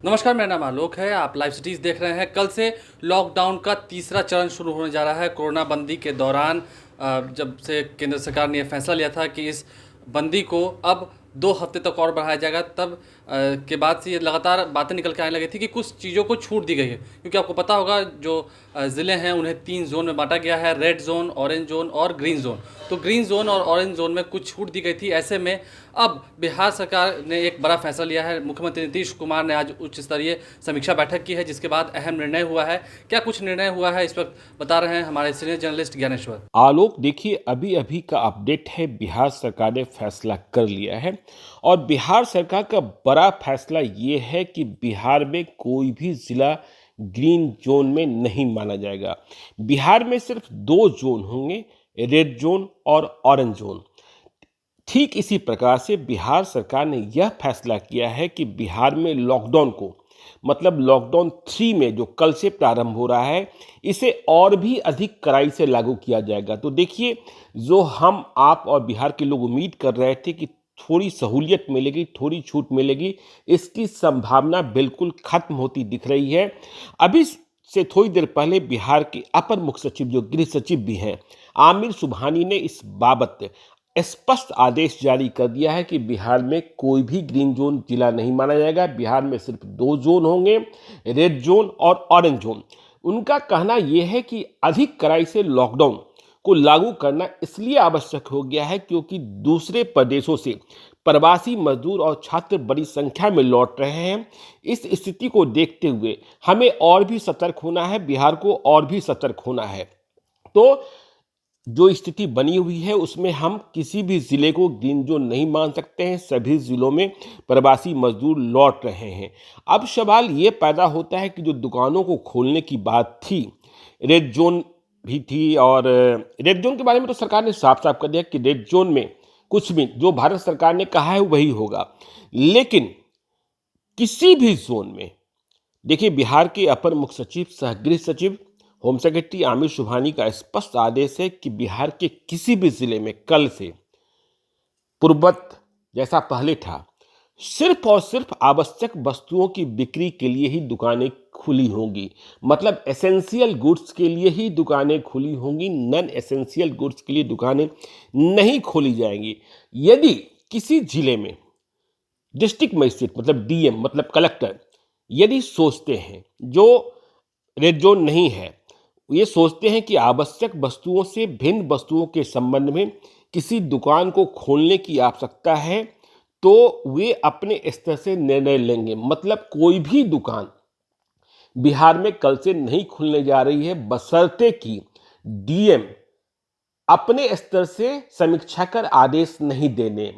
नमस्कार, मेरा नाम आलोक है। आप लाइव सिटीज़ देख रहे हैं। कल से लॉकडाउन का तीसरा चरण शुरू होने जा रहा है। कोरोना बंदी के दौरान जब से केंद्र सरकार ने यह फैसला लिया था कि इस बंदी को अब 2 हफ्ते तक और बढ़ाया जाएगा, तब के बाद से ये लगातार बातें निकल के आने लगी थी कि कुछ चीज़ों को छूट दी गई है। क्योंकि आपको पता होगा, जो ज़िले हैं उन्हें 3 जोन में बांटा गया है: रेड जोन, ऑरेंज जोन और ग्रीन जोन। तो ग्रीन जोन और ऑरेंज जोन में कुछ छूट दी गई थी। ऐसे में अब बिहार सरकार ने एक बड़ा फैसला लिया है। मुख्यमंत्री नीतीश कुमार ने आज उच्च स्तरीय समीक्षा बैठक की है, जिसके बाद अहम निर्णय हुआ है। क्या कुछ निर्णय हुआ है, इस वक्त बता रहे हैं हमारे सीनियर जर्नलिस्ट ज्ञानेश्वर। आलोक, देखिए, अभी अभी का अपडेट है। बिहार सरकार ने फैसला कर लिया है और बिहार सरकार का बड़ा फैसला ये है कि बिहार में कोई भी जिला ग्रीन जोन में नहीं माना जाएगा। बिहार में सिर्फ 2 जोन होंगे, रेड जोन और ऑरेंज जोन। ठीक इसी प्रकार से बिहार सरकार ने यह फैसला किया है कि बिहार में लॉकडाउन को, मतलब लॉकडाउन 3 में जो कल से प्रारंभ हो रहा है, इसे और भी अधिक कड़ाई से लागू किया जाएगा। तो देखिए, जो हम, आप और बिहार के लोग उम्मीद कर रहे थे कि थोड़ी सहूलियत मिलेगी, थोड़ी छूट मिलेगी, इसकी संभावना बिल्कुल खत्म होती दिख रही है। अभी से थोड़ी देर पहले बिहार के अपर मुख्य सचिव, जो गृह सचिव भी हैं, आमिर सुबहानी ने इस बाबत स्पष्ट आदेश जारी कर दिया है कि बिहार में कोई भी ग्रीन जोन जिला नहीं माना जाएगा। बिहार में सिर्फ 2 जोन होंगे, रेड जोन और ऑरेंज जोन। उनका कहना यह है कि अधिक कड़ाई से लॉकडाउन को लागू करना इसलिए आवश्यक हो गया है क्योंकि दूसरे प्रदेशों से प्रवासी मजदूर और छात्र बड़ी संख्या में लौट रहे हैं। इस स्थिति को देखते हुए हमें और भी सतर्क होना है, बिहार को और भी सतर्क होना है। तो जो स्थिति बनी हुई है उसमें हम किसी भी जिले को ग्रीन जोन नहीं मान सकते हैं। सभी जिलों में प्रवासी मजदूर लौट रहे हैं। अब सवाल ये पैदा होता है कि जो दुकानों को खोलने की बात थी, रेड जोन भी थी, और रेड जोन के बारे में तो सरकार ने साफ साफ कर दिया कि रेड जोन में कुछ भी जो भारत सरकार ने कहा है वही होगा। लेकिन किसी भी जोन में, देखिए, बिहार के अपर मुख्य सचिव सह गृह सचिव होम सेक्रेटरी आमिर सुबहानी का स्पष्ट आदेश है कि बिहार के किसी भी जिले में कल से पूर्ववत जैसा पहले था, सिर्फ और सिर्फ आवश्यक वस्तुओं की बिक्री के लिए ही दुकानें खुली होंगी। मतलब एसेंशियल गुड्स के लिए ही दुकानें खुली होंगी, नॉन एसेंशियल गुड्स के लिए दुकानें नहीं खोली जाएंगी। यदि किसी जिले में डिस्ट्रिक्ट मजिस्ट्रेट, मतलब डीएम, मतलब कलेक्टर, यदि सोचते हैं, जो रेड जोन नहीं है, ये सोचते हैं कि आवश्यक वस्तुओं से भिन्न वस्तुओं के संबंध में किसी दुकान को खोलने की आवश्यकता है, तो वे अपने स्तर से निर्णय लेंगे। मतलब कोई भी दुकान बिहार में कल से नहीं खुलने जा रही है, बशर्ते कि डीएम अपने स्तर से समीक्षा कर आदेश नहीं देने।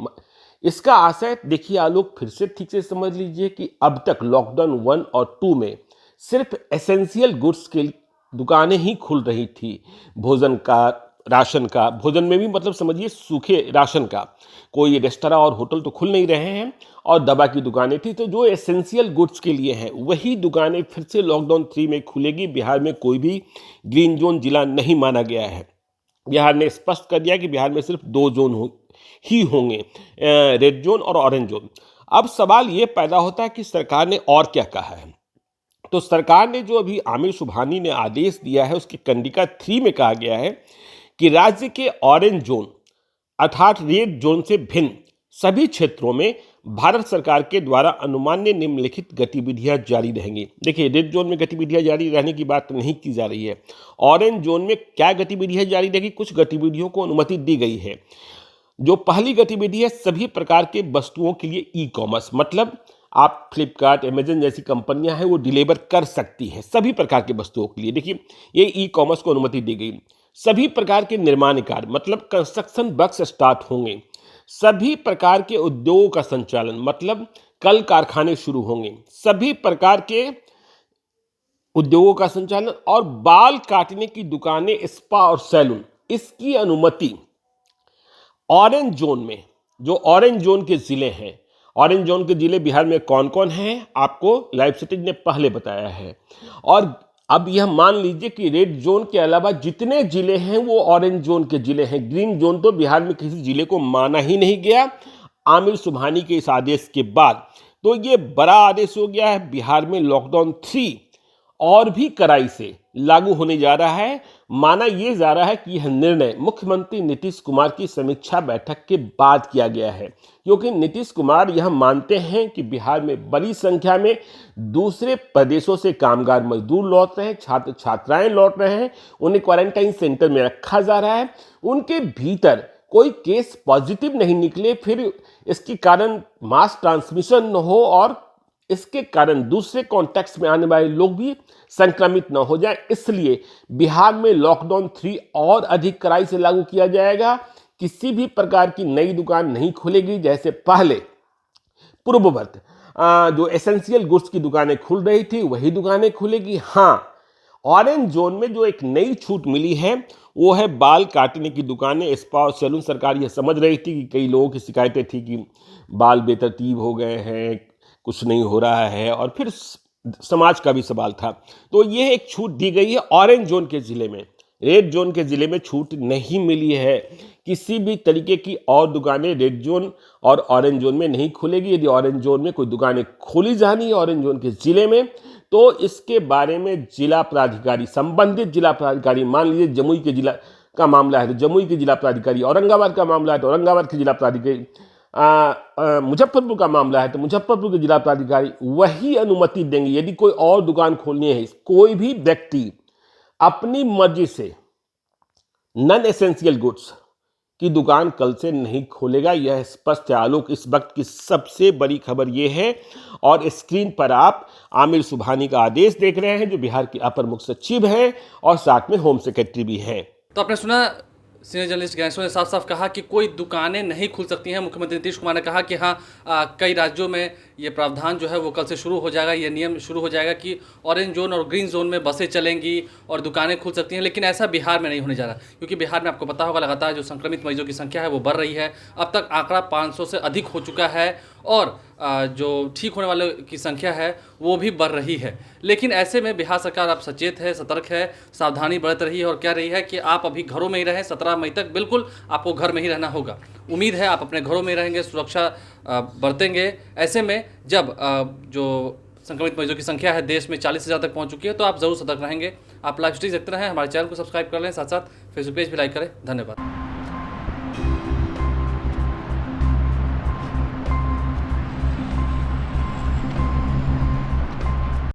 इसका आशय देखिए आलोक, फिर से ठीक से समझ लीजिए कि अब तक लॉकडाउन 1 और 2 में सिर्फ एसेंशियल गुड्स के दुकानें ही खुल रही थी। भोजन का, राशन का, भोजन में भी मतलब समझिए सूखे राशन का, कोई रेस्तरां और होटल तो खुल नहीं रहे हैं, और दवा की दुकानें थी। तो जो एसेंशियल गुड्स के लिए हैं वही दुकानें फिर से लॉकडाउन 3 में खुलेगी। बिहार में कोई भी ग्रीन जोन जिला नहीं माना गया है। बिहार ने स्पष्ट कर दिया कि बिहार में सिर्फ 2 जोन ही होंगे, रेड जोन और ऑरेंज जोन। अब सवाल ये पैदा होता है कि सरकार ने और क्या कहा है। तो सरकार ने जो अभी आमिर सुबहानी ने आदेश दिया है, उसकी कंडिका 3 में कहा गया है कि राज्य के ऑरेंज जोन अर्थात रेड जोन से भिन्न सभी क्षेत्रों में भारत सरकार के द्वारा अनुमान्य निम्नलिखित गतिविधियां जारी रहेंगी। देखिए, रेड जोन में गतिविधियां जारी रहने की बात नहीं की जा रही है। ऑरेंज जोन में क्या गतिविधियां जारी रहेगी? कुछ गतिविधियों को अनुमति दी गई है। जो पहली गतिविधि है, सभी प्रकार के वस्तुओं के लिए ई कॉमर्स, मतलब आप फ्लिपकार्ट, अमेजन जैसी कंपनियां हैं वो डिलीवर कर सकती हैं सभी प्रकार के वस्तुओं के लिए। देखिए, ये ई कॉमर्स को अनुमति दी गई। सभी प्रकार के निर्माण कार्य, मतलब कंस्ट्रक्शन वर्क्स स्टार्ट होंगे। सभी प्रकार के उद्योगों का संचालन, मतलब कल कारखाने शुरू होंगे। सभी प्रकार के उद्योगों का संचालन, और बाल काटने की दुकानें, स्पा और सैलून, इसकी अनुमति ऑरेंज जोन में। जो ऑरेंज जोन के जिले हैं, ऑरेंज जोन के जिले बिहार में कौन कौन हैं, आपको लाइव सिटीज ने पहले बताया है। और अब यह मान लीजिए कि रेड जोन के अलावा जितने जिले हैं वो ऑरेंज जोन के जिले हैं। ग्रीन जोन तो बिहार में किसी जिले को माना ही नहीं गया आमिर सुबहानी के इस आदेश के बाद। तो ये बड़ा आदेश हो गया है। बिहार में लॉकडाउन 3 और भी कड़ाई से लागू होने जा रहा है। माना यह जा रहा है कि यह निर्णय मुख्यमंत्री नीतीश कुमार की समीक्षा बैठक के बाद किया गया है, क्योंकि नीतीश कुमार यह मानते हैं कि बिहार में बड़ी संख्या में दूसरे प्रदेशों से कामगार मजदूर लौट रहे हैं, छात्र छात्राएं लौट रहे हैं, उन्हें क्वारंटाइन सेंटर में रखा जा रहा है, उनके भीतर कोई केस पॉजिटिव नहीं निकले, फिर इसके कारण मास ट्रांसमिशन न हो और इसके कारण दूसरे कॉन्टेक्स्ट में आने वाले लोग भी संक्रमित न हो जाएं। इसलिए बिहार में लॉकडाउन 3 और अधिक कड़ाई से लागू किया जाएगा। किसी भी प्रकार की नई दुकान नहीं खुलेगी, जैसे पहले पूर्ववत जो एसेंशियल गुड्स की दुकानें खुल रही थी वही दुकानें खुलेगी। हाँ, ऑरेंज जोन में जो एक नई छूट मिली है वो है बाल काटने की दुकानें, स्पा और सैलून। सरकार यह समझ रही थी कि कई लोगों की शिकायतें थी कि बाल बेतरतीब हो गए हैं, कुछ नहीं हो रहा है, और फिर समाज का भी सवाल था, तो यह एक छूट दी गई है ऑरेंज जोन के जिले में। रेड जोन के जिले में छूट नहीं मिली है। किसी भी तरीके की और दुकानें रेड जोन और ऑरेंज जोन में नहीं खुलेगी। यदि ऑरेंज जोन में कोई दुकानें खोली जानी है ऑरेंज जोन के जिले में, तो इसके बारे में जिला प्राधिकारी, संबंधित जिला प्राधिकारी, मान लीजिए जमुई के जिला का मामला है तो जमुई के जिला प्राधिकारी, औरंगाबाद का मामला है तो औरंगाबाद के जिला प्राधिकारी, मुजफ्फरपुर का मामला है तो मुजफ्फरपुर के जिला प्राधिकारी वही अनुमति देंगे। यदि कोई और दुकान खोलनी है, कोई भी व्यक्ति अपनी मर्जी से नॉन एसेंशियल गुड्स की दुकान कल से नहीं खोलेगा। यह स्पष्ट है। आलोक, इस वक्त की सबसे बड़ी खबर यह है, और स्क्रीन पर आप आमिर सुबहानी का आदेश देख रहे हैं, जो बिहार के अपर मुख्य सचिव हैं और साथ में होम सेक्रेटरी भी हैं। तो आपने सुना, सीनियर जर्नलिस्ट ज्ञानेश्वर ने साफ साफ कहा कि कोई दुकानें नहीं खुल सकती हैं। मुख्यमंत्री नीतीश कुमार ने कहा कि हाँ, कई राज्यों में ये प्रावधान जो है वो कल से शुरू हो जाएगा, ये नियम शुरू हो जाएगा कि ऑरेंज जोन और ग्रीन जोन में बसें चलेंगी और दुकानें खुल सकती हैं। लेकिन ऐसा बिहार में नहीं होने जा रहा, क्योंकि बिहार में आपको पता होगा लगातार जो संक्रमित मरीजों की संख्या है वो बढ़ रही है। अब तक आंकड़ा 500 से अधिक हो चुका है और जो ठीक होने वालों की संख्या है वो भी बढ़ रही है। लेकिन ऐसे में बिहार सरकार अब सचेत है, सतर्क है, सावधानी बरत रही है और कह रही है कि आप अभी घरों में ही रहें। 17 मई तक बिल्कुल आपको घर में ही रहना होगा। उम्मीद है आप अपने घरों में रहेंगे, सुरक्षा बरतेंगे। ऐसे में जब जो संक्रमित मरीजों की संख्या है देश में 40,000 तक पहुंच चुकी है, तो आप ज़रूर सतर्क रहेंगे। आप लाइव स्ट्रीम देखते रहें, हमारे चैनल को सब्सक्राइब कर लें, साथ साथ फेसबुक पेज भी लाइक करें। धन्यवाद।